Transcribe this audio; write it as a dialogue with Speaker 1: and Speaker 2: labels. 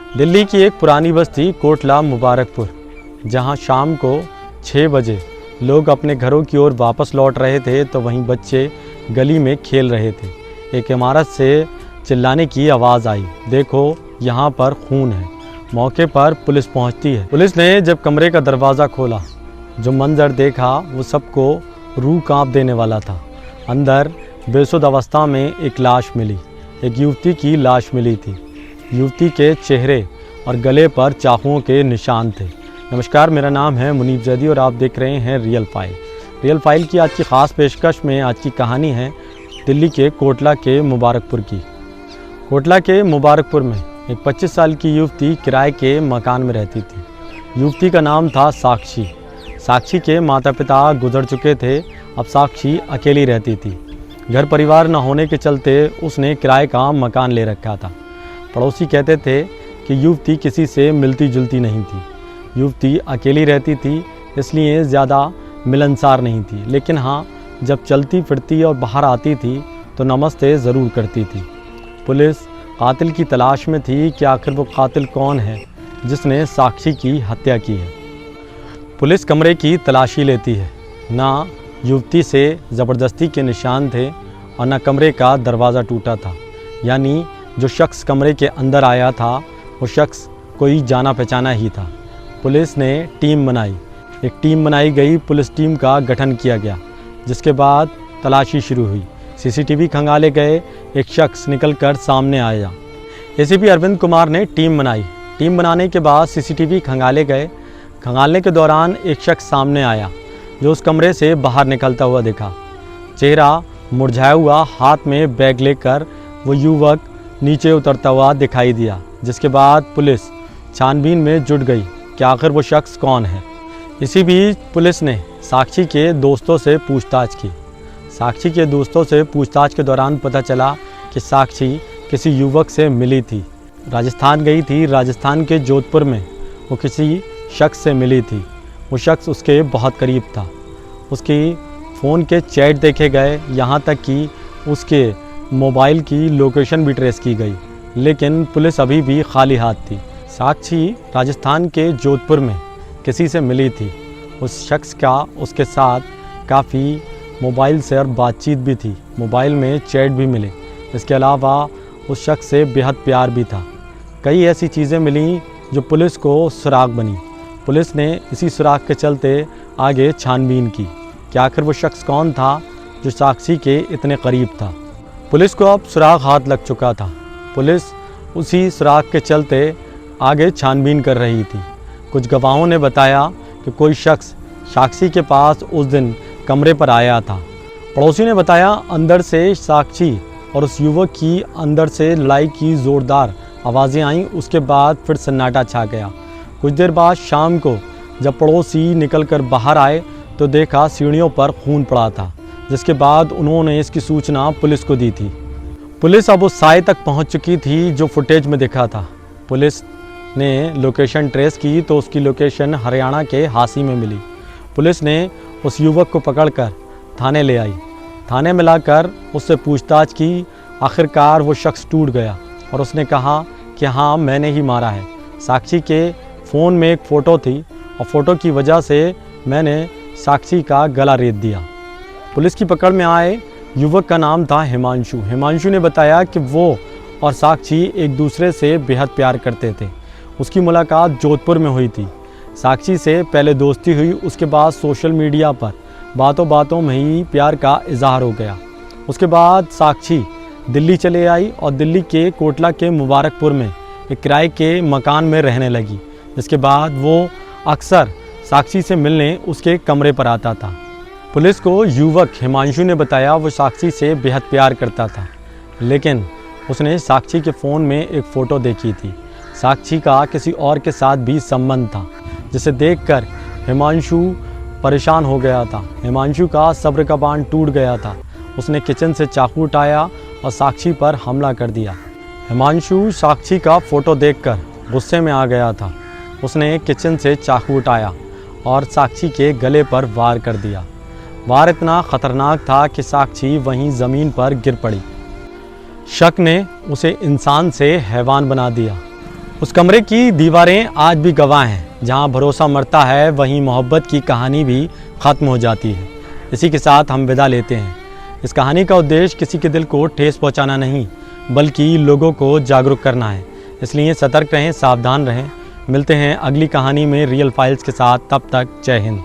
Speaker 1: दिल्ली की एक पुरानी बस्ती कोटला मुबारकपुर, जहां शाम को 6 बजे लोग अपने घरों की ओर वापस लौट रहे थे तो वहीं बच्चे गली में खेल रहे थे। एक इमारत से चिल्लाने की आवाज़ आई, देखो यहाँ पर खून है। मौके पर पुलिस पहुँचती है। पुलिस ने जब कमरे का दरवाज़ा खोला, जो मंजर देखा वो सबको रूह कांप देने वाला था। अंदर बेसुध अवस्था में एक लाश मिली, एक युवती की लाश मिली थी। युवती के चेहरे और गले पर चाकुओं के निशान थे। नमस्कार, मेरा नाम है मुनीब जैदी और आप देख रहे हैं रियल फाइल। रियल फाइल की आज की ख़ास पेशकश में आज की कहानी है दिल्ली के कोटला के मुबारकपुर की। कोटला के मुबारकपुर में एक 25 साल की युवती किराए के मकान में रहती थी। युवती का नाम था साक्षी। साक्षी के माता पिता गुजर चुके थे। अब साक्षी अकेली रहती थी। घर परिवार न होने के चलते उसने किराए का मकान ले रखा था। पड़ोसी कहते थे कि युवती किसी से मिलती जुलती नहीं थी। युवती अकेली रहती थी, इसलिए ज़्यादा मिलनसार नहीं थी, लेकिन हाँ, जब चलती फिरती और बाहर आती थी तो नमस्ते ज़रूर करती थी। पुलिस कातिल की तलाश में थी कि आखिर वो कातिल कौन है जिसने साक्षी की हत्या की है। पुलिस कमरे की तलाशी लेती है। ना युवती से ज़बरदस्ती के निशान थे और न कमरे का दरवाज़ा टूटा था, यानी जो शख्स कमरे के अंदर आया था वो शख्स कोई जाना पहचाना ही था। पुलिस ने टीम बनाई। एक टीम बनाई गई, पुलिस टीम का गठन किया गया, जिसके बाद तलाशी शुरू हुई। सीसीटीवी खंगाले गए। एक शख्स निकलकर सामने आया। एसीपी अरविंद कुमार ने टीम बनाई। टीम बनाने के बाद सीसीटीवी खंगाले गए। खंगालने के दौरान एक शख्स सामने आया जो उस कमरे से बाहर निकलता हुआ दिखा। चेहरा मुरझाया हुआ, हाथ में बैग लेकर वो युवक नीचे उतरता हुआ दिखाई दिया, जिसके बाद पुलिस छानबीन में जुट गई कि आखिर वो शख्स कौन है। इसी बीच पुलिस ने साक्षी के दोस्तों से पूछताछ की। साक्षी के दोस्तों से पूछताछ के दौरान पता चला कि साक्षी किसी युवक से मिली थी, राजस्थान गई थी। राजस्थान के जोधपुर में वो किसी शख्स से मिली थी। वो शख्स उसके बहुत करीब था। उसकी फ़ोन के चैट देखे गए, यहाँ तक कि उसके मोबाइल की लोकेशन भी ट्रेस की गई, लेकिन पुलिस अभी भी खाली हाथ थी। साक्षी राजस्थान के जोधपुर में किसी से मिली थी। उस शख्स का उसके साथ काफ़ी मोबाइल से और बातचीत भी थी। मोबाइल में चैट भी मिले। इसके अलावा उस शख्स से बेहद प्यार भी था। कई ऐसी चीज़ें मिलीं जो पुलिस को सुराग बनी। पुलिस ने इसी सुराग के चलते आगे छानबीन की कि आखिर वो शख्स कौन था जो साक्षी के इतने करीब था। पुलिस को अब सुराग हाथ लग चुका था। पुलिस उसी सुराग के चलते आगे छानबीन कर रही थी। कुछ गवाहों ने बताया कि कोई शख्स साक्षी के पास उस दिन कमरे पर आया था। पड़ोसी ने बताया अंदर से साक्षी और उस युवक की अंदर से लड़ाई की ज़ोरदार आवाज़ें आईं। उसके बाद फिर सन्नाटा छा गया। कुछ देर बाद शाम को जब पड़ोसी निकलकर बाहर आए तो देखा सीढ़ियों पर खून पड़ा था, जिसके बाद उन्होंने इसकी सूचना पुलिस को दी थी। पुलिस अब उस साए तक पहुंच चुकी थी जो फुटेज में दिखा था। पुलिस ने लोकेशन ट्रेस की तो उसकी लोकेशन हरियाणा के हासी में मिली। पुलिस ने उस युवक को पकड़कर थाने ले आई। थाने में लाकर उससे पूछताछ की। आखिरकार वो शख्स टूट गया और उसने कहा कि हाँ, मैंने ही मारा है। साक्षी के फ़ोन में एक फ़ोटो थी और फ़ोटो की वजह से मैंने साक्षी का गला रेत दिया। पुलिस की पकड़ में आए युवक का नाम था हिमांशु। हिमांशु ने बताया कि वो और साक्षी एक दूसरे से बेहद प्यार करते थे। उसकी मुलाकात जोधपुर में हुई थी। साक्षी से पहले दोस्ती हुई, उसके बाद सोशल मीडिया पर बातों बातों में ही प्यार का इजहार हो गया। उसके बाद साक्षी दिल्ली चले आई और दिल्ली के कोटला के मुबारकपुर में एक किराए के मकान में रहने लगी। इसके बाद वो अक्सर साक्षी से मिलने उसके कमरे पर आता था। पुलिस को युवक हिमांशु ने बताया वो साक्षी से बेहद प्यार करता था, लेकिन उसने साक्षी के फ़ोन में एक फ़ोटो देखी थी। साक्षी का किसी और के साथ भी संबंध था, जिसे देखकर हिमांशु परेशान हो गया था। हिमांशु का सब्र का बांध टूट गया था। उसने किचन से चाकू उठाया और साक्षी पर हमला कर दिया। हिमांशु साक्षी का फ़ोटो देखकर गुस्से में आ गया था। उसने किचन से चाकू उठाया और साक्षी के गले पर वार कर दिया। वार इतना ख़तरनाक था कि साक्षी वहीं ज़मीन पर गिर पड़ी। शक ने उसे इंसान से हैवान बना दिया। उस कमरे की दीवारें आज भी गवाह हैं। जहां भरोसा मरता है वहीं मोहब्बत की कहानी भी ख़त्म हो जाती है। इसी के साथ हम विदा लेते हैं। इस कहानी का उद्देश्य किसी के दिल को ठेस पहुंचाना नहीं, बल्कि लोगों को जागरूक करना है। इसलिए सतर्क रहें, सावधान रहें। मिलते हैं अगली कहानी में रियल फाइल्स के साथ। तब तक जय हिंद।